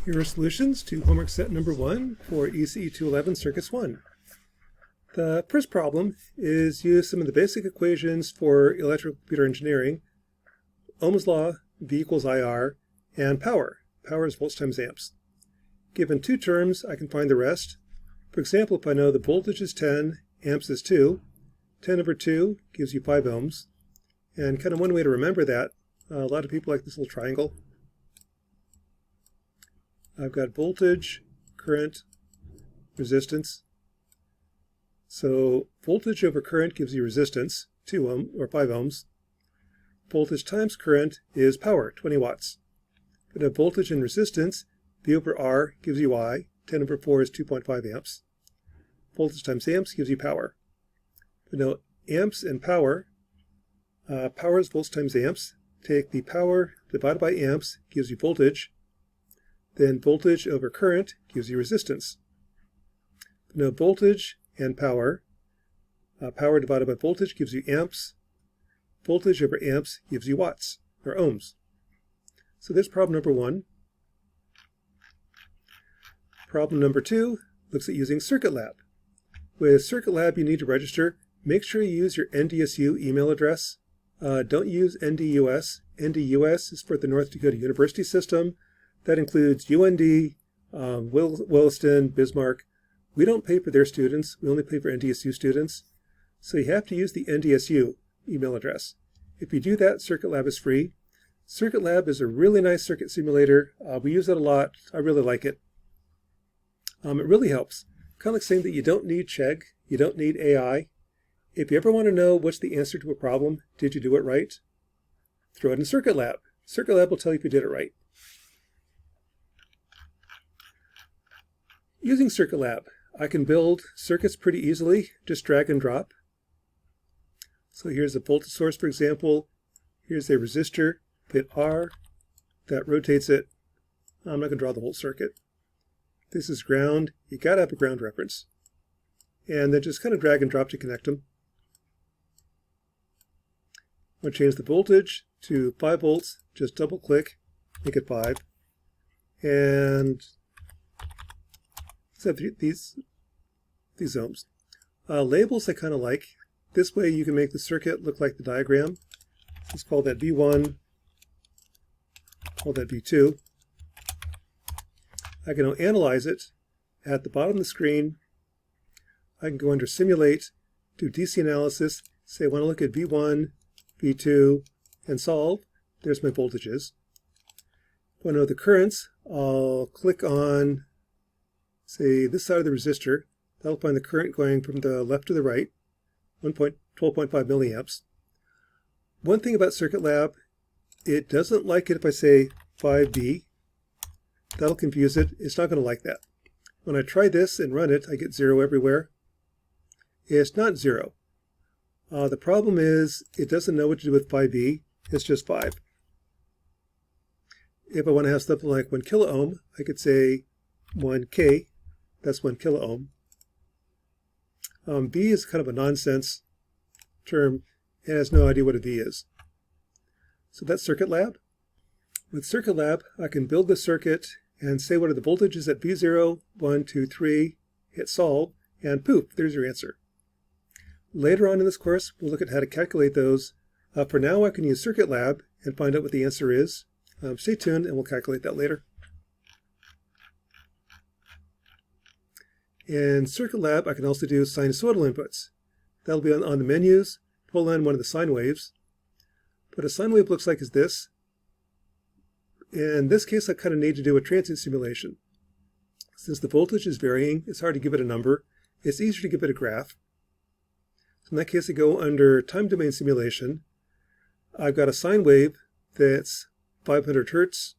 Here are solutions to homework set number 1 for ECE 211 Circuits 1. The first problem is use some of the basic equations for electrical computer engineering, Ohm's law, V equals IR, and power. Power is volts times amps. Given two terms, I can find the rest. For example, if I know the voltage is 10, amps is 2, 10 over 2 gives you 5 ohms. And kind of one way to remember that, a lot of people like this little triangle. I've got voltage, current, resistance. So voltage over current gives you resistance, 2 ohm or 5 ohms. Voltage times current is power, 20 watts. But now voltage and resistance, V over R gives you I, 10 over 4 is 2.5 amps. Voltage times amps gives you power. But now amps and power, power is volts times amps. Take the power divided by amps gives you voltage. Then voltage over current gives you resistance. Now voltage and power, power divided by voltage gives you amps. Voltage over amps gives you watts, or ohms. So there's problem number 1. Problem number 2 looks at using Circuit Lab. With Circuit Lab, you need to register. Make sure you use your NDSU email address. Don't use NDUS. NDUS is for the North Dakota University System. That includes UND, Williston, Bismarck. We don't pay for their students. We only pay for NDSU students. So you have to use the NDSU email address. If you do that, Circuit Lab is free. Circuit Lab is a really nice circuit simulator. We use it a lot. I really like it. It really helps. Kind of like saying that you don't need Chegg, you don't need AI. If you ever want to know what's the answer to a problem, did you do it right? Throw it in Circuit Lab. Circuit Lab will tell you if you did it right. Using Circuit Lab, I can build circuits pretty easily, just drag and drop. So here's a voltage source, for example. Here's a resistor, put R, that rotates it. I'm not going to draw the whole circuit. This is ground. You got to have a ground reference. And then just kind of drag and drop to connect them. I'm going to change the voltage to 5 volts. Just double click, make it 5. And set these ohms. Labels I kind of like. This way you can make the circuit look like the diagram. Let's call that V1, call that V2. I can now analyze it. At the bottom of the screen, I can go under Simulate, do DC analysis, say I want to look at V1, V2, and solve. There's my voltages. If I know the currents, I'll click on, say, this side of the resistor. That'll find the current going from the left to the right, 12.5 milliamps. One thing about Circuit Lab, it doesn't like it if I say 5V. That'll confuse it. It's not going to like that. When I try this and run it, I get 0 everywhere. It's not 0. The problem is it doesn't know what to do with 5V. It's just 5. If I want to have something like 1 kilo ohm, I could say 1K. That's 1 kilo ohm. V is kind of a nonsense term. It has no idea what a V is. So that's Circuit Lab. With Circuit Lab, I can build the circuit and say what are the voltages at V0, 1, 2, 3, hit solve, and poof, there's your answer. Later on in this course, we'll look at how to calculate those. For now, I can use Circuit Lab and find out what the answer is. Stay tuned and we'll calculate that later. In Circuit Lab, I can also do sinusoidal inputs. That'll be on the menus. Pull in one of the sine waves. What a sine wave looks like is this. In this case, I kind of need to do a transient simulation. Since the voltage is varying, it's hard to give it a number. It's easier to give it a graph. So in that case, I go under time domain simulation. I've got a sine wave that's 500 hertz.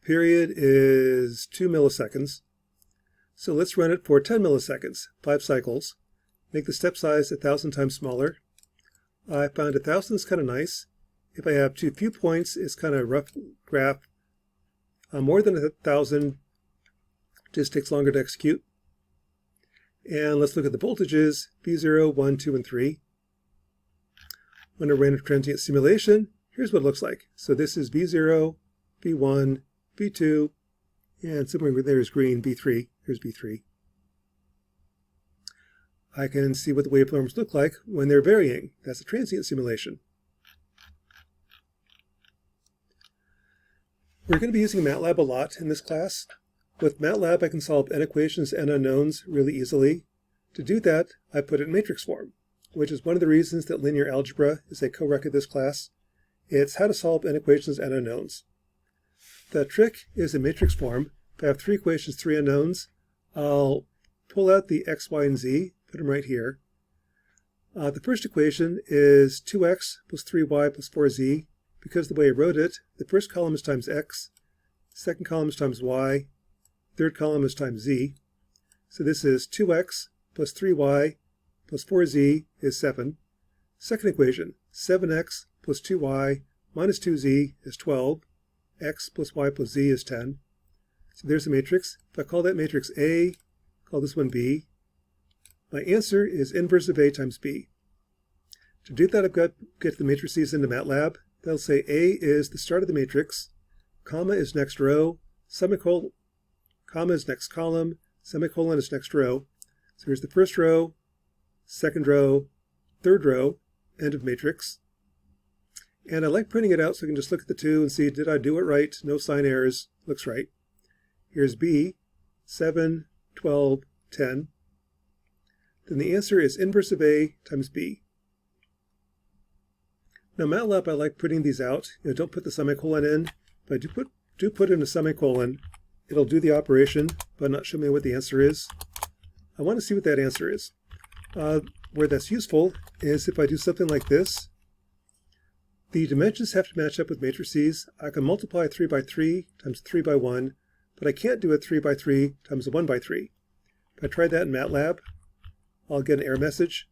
Period is 2 milliseconds. So let's run it for 10 milliseconds, 5 cycles. Make the step size 1,000 times smaller. I found 1,000 is kind of nice. If I have too few points, it's kind of a rough graph. More than 1,000 just takes longer to execute. And let's look at the voltages, V0, 1, 2, and 3. When I ran a transient simulation, here's what it looks like. So this is V0, B1, B2, and somewhere there's green, B3. Here's B3. I can see what the waveforms look like when they're varying. That's a transient simulation. We're going to be using MATLAB a lot in this class. With MATLAB, I can solve n equations and unknowns really easily. To do that, I put it in matrix form, which is one of the reasons that linear algebra is a co-rec of this class. It's how to solve n equations and unknowns. The trick is in matrix form. If I have 3 equations, 3 unknowns, I'll pull out the x, y, and z, put them right here. The first equation is 2x plus 3y plus 4z. Because the way I wrote it, the first column is times x, second column is times y, third column is times z. So this is 2x plus 3y plus 4z is 7. Second equation, 7x plus 2y minus 2z is 12. X plus y plus z is 10. So there's the matrix. If I call that matrix A, call this one B, my answer is inverse of A times B. To do that, I've got to get the matrices into MATLAB. They'll say A is the start of the matrix, comma is next row, semicolon, comma is next column, semicolon is next row. So here's the first row, second row, third row, end of matrix. And I like printing it out so I can just look at the two and see, did I do it right? No sign errors. Looks right. Here's B, 7, 12, 10. Then the answer is inverse of A times B. Now MATLAB, I like putting these out. Don't put the semicolon in. If I do put in a semicolon, it'll do the operation, but not show me what the answer is. I want to see what that answer is. Where that's useful is if I do something like this. The dimensions have to match up with matrices. I can multiply 3 by 3 times 3 by 1, but I can't do it 3 by 3 times 1 by 3. If I try that in MATLAB, I'll get an error message.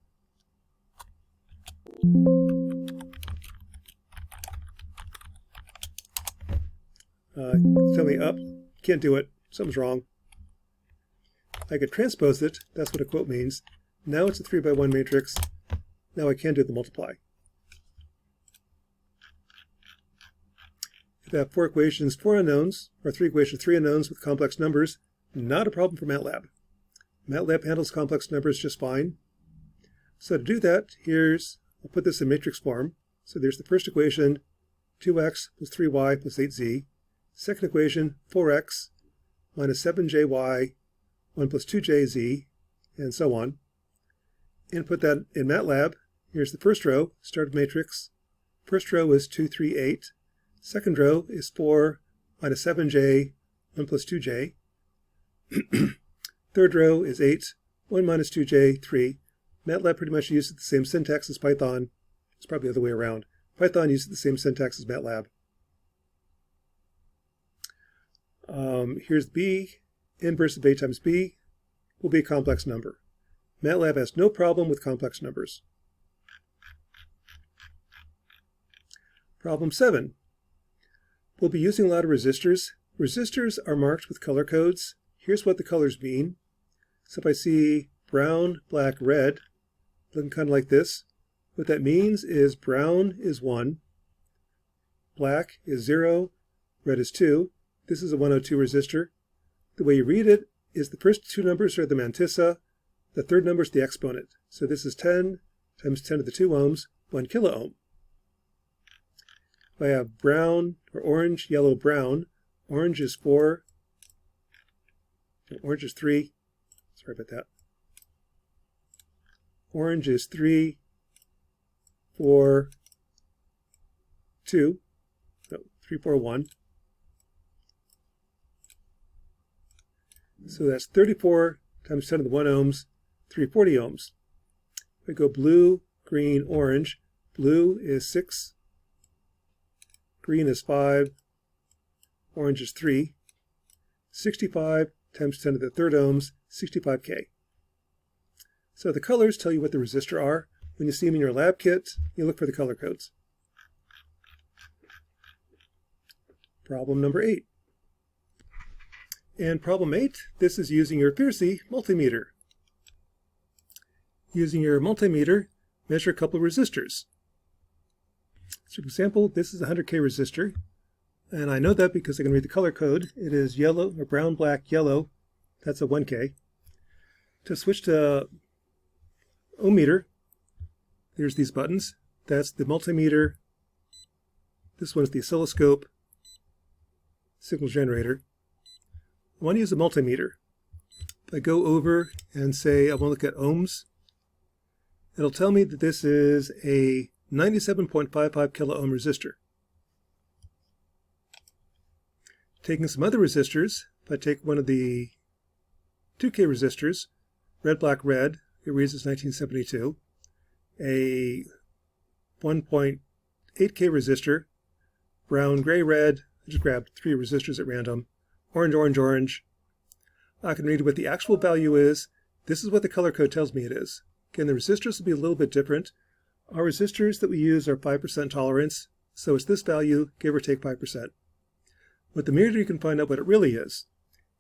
Tell me, can't do it, something's wrong. I could transpose it, that's what a quote means. Now it's a 3 by 1 matrix. Now I can do the multiply. If I have 4 equations, 4 unknowns, or 3 equations, 3 unknowns with complex numbers, not a problem for MATLAB. MATLAB handles complex numbers just fine. So to do that, I'll put this in matrix form. So there's the first equation, 2x plus 3y plus 8z. Second equation, 4x minus 7jy, 1 plus 2jz, and so on. And put that in MATLAB. Here's the first row, start of matrix. First row is 2, 3, 8. Second row is 4 minus 7j, 1 plus 2j. Third row is 8, 1 minus 2j, 3. MATLAB pretty much uses the same syntax as Python. It's probably the other way around. Python uses the same syntax as MATLAB. Here's B. Inverse of A times B will be a complex number. MATLAB has no problem with complex numbers. Problem 7. We'll be using a lot of resistors. Resistors are marked with color codes. Here's what the colors mean. So if I see brown, black, red, looking kind of like this, what that means is brown is 1, black is 0, red is 2. This is a 102 resistor. The way you read it is the first 2 numbers are the mantissa, the third number is the exponent. So this is 10 times 10 to the 2 ohms, 1 kilo ohm. If I have brown or orange, yellow, brown, orange is 4, orange is 3, sorry about that. Orange is 3, 4, 2, no, 3, 4, 1. So that's 34 times 10 to the 1 ohms, 340 ohms. If I go blue, green, orange, blue is 6, green is 5, orange is 3, 65 times 10 to the 3rd ohms, 65K. So the colors tell you what the resistor are. When you see them in your lab kit, you look for the color codes. Problem number 8. And problem 8, this is using your Fiercy multimeter. Using your multimeter, measure a couple of resistors. So for example, this is a 100K resistor. And I know that because I can read the color code. It is yellow, or brown, black, yellow. That's a 1K. To switch to ohm meter, there's these buttons. That's the multimeter. This one's the oscilloscope, signal generator. I want to use a multimeter. If I go over and say I want to look at ohms, it'll tell me that this is a 97.55 kilo ohm resistor. Taking some other resistors, if I take one of the 2K resistors, red, black, red, it reads as 1972. A 1.8K resistor, brown, gray, red. I just grabbed 3 resistors at random. Orange, orange, orange. I can read what the actual value is. This is what the color code tells me it is. Again, the resistors will be a little bit different. Our resistors that we use are 5% tolerance, so it's this value, give or take 5%. With the meter, you can find out what it really is.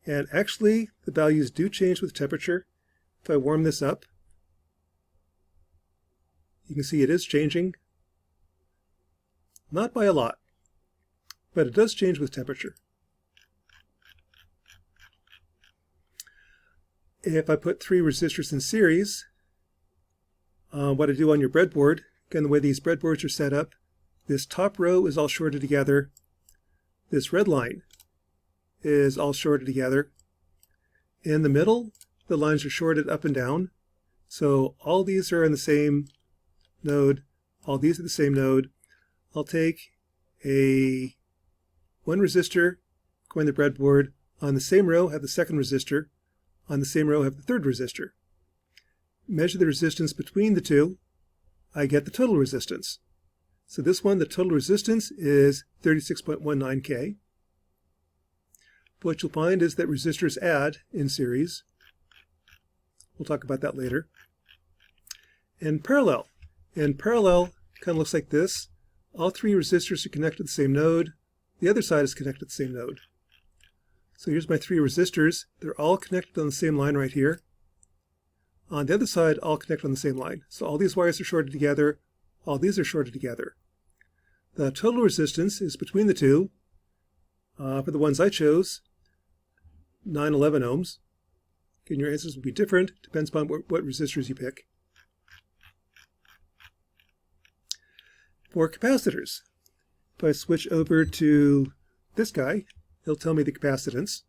And actually, the values do change with temperature. If I warm this up, you can see it is changing. Not by a lot, but it does change with temperature. If I put 3 resistors in series, what I do on your breadboard, again, the way these breadboards are set up, this top row is all shorted together. This red line is all shorted together. In the middle, the lines are shorted up and down. So all these are in the same node. All these are the same node. I'll take a 1 resistor, go in the breadboard. On the same row, have the second resistor. On the same row, have the third resistor. Measure the resistance between the two. I get the total resistance. So this one, the total resistance is 36.19K. What you'll find is that resistors add in series. We'll talk about that later. And parallel. And parallel kind of looks like this. All 3 resistors are connected to the same node. The other side is connected to the same node. So here's my 3 resistors. They're all connected on the same line right here. On the other side, all connected on the same line. So all these wires are shorted together. All these are shorted together. The total resistance is between the two. For the ones I chose, 911 ohms. Again, your answers will be different. Depends upon what resistors you pick. For capacitors, if I switch over to this guy, it'll tell me the capacitance.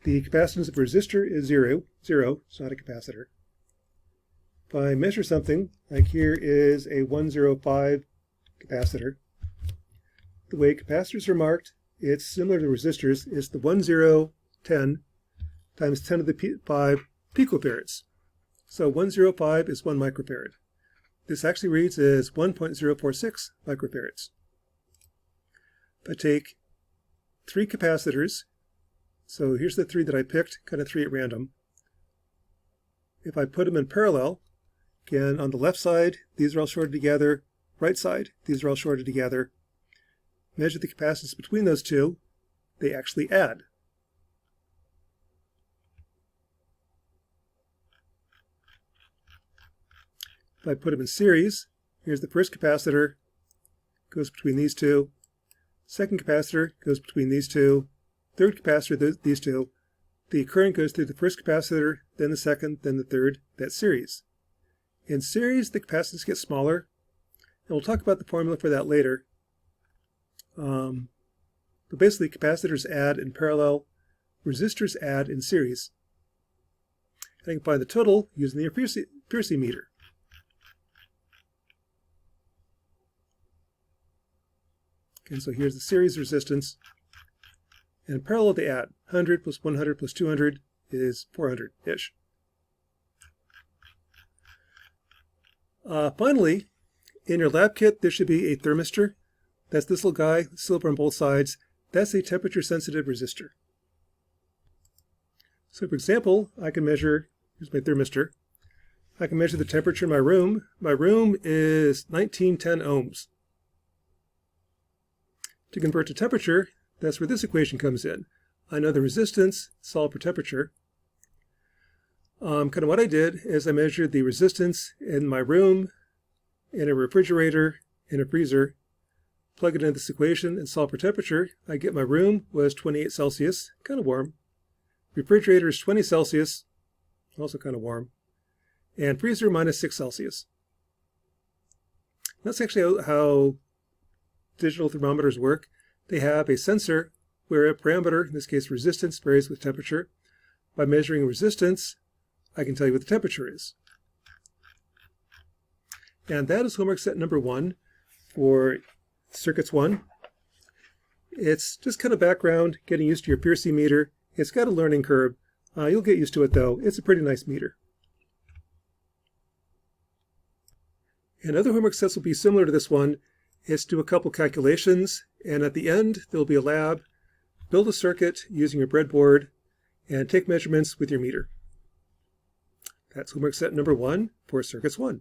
The capacitance of a resistor is 0. It's not a capacitor. If I measure something, like here is a 105 capacitor, the way capacitors are marked, it's similar to resistors. It's the 1010 times 10 to the 5 picofarads. So 105 is 1 microfarad. This actually reads as 1.046 microfarads. If I take 3 capacitors, so here's the 3 that I picked, kind of 3 at random. If I put them in parallel, again, on the left side, these are all shorted together. Right side, these are all shorted together. Measure the capacitance between those two. They actually add. If I put them in series, here's the first capacitor, goes between these two. Second capacitor goes between these two. Third capacitor, these two. The current goes through the first capacitor, then the second, then the third. That's series. In series, the capacitance gets smaller, and we'll talk about the formula for that later. But basically, capacitors add in parallel, resistors add in series. And I can find the total using the Piercy meter. Okay, so here's the series resistance. And in parallel, they add. 100 plus 100 plus 200 is 400-ish. Finally, in your lab kit, there should be a thermistor. That's this little guy, silver on both sides. That's a temperature-sensitive resistor. So for example, I can measure, here's my thermistor. I can measure the temperature in my room. My room is 1910 ohms. To convert to temperature, that's where this equation comes in. I know the resistance, solve for temperature. Kind of what I did is I measured the resistance in my room, in a refrigerator, in a freezer. plug it into this equation and solve for temperature, I get my room was 28 Celsius, kind of warm. Refrigerator is 20 Celsius, also kind of warm. And freezer minus 6 Celsius. That's actually how digital thermometers work. They have a sensor where a parameter, in this case resistance, varies with temperature. By measuring resistance, I can tell you what the temperature is. And that is homework set number 1 for Circuits 1. It's just kind of background, getting used to your Piercy meter. It's got a learning curve. You'll get used to it though. It's a pretty nice meter. And other homework sets will be similar to this one. It's do a couple calculations, and at the end there'll be a lab. Build a circuit using your breadboard and take measurements with your meter. That's homework set number 1 for Circuits 1.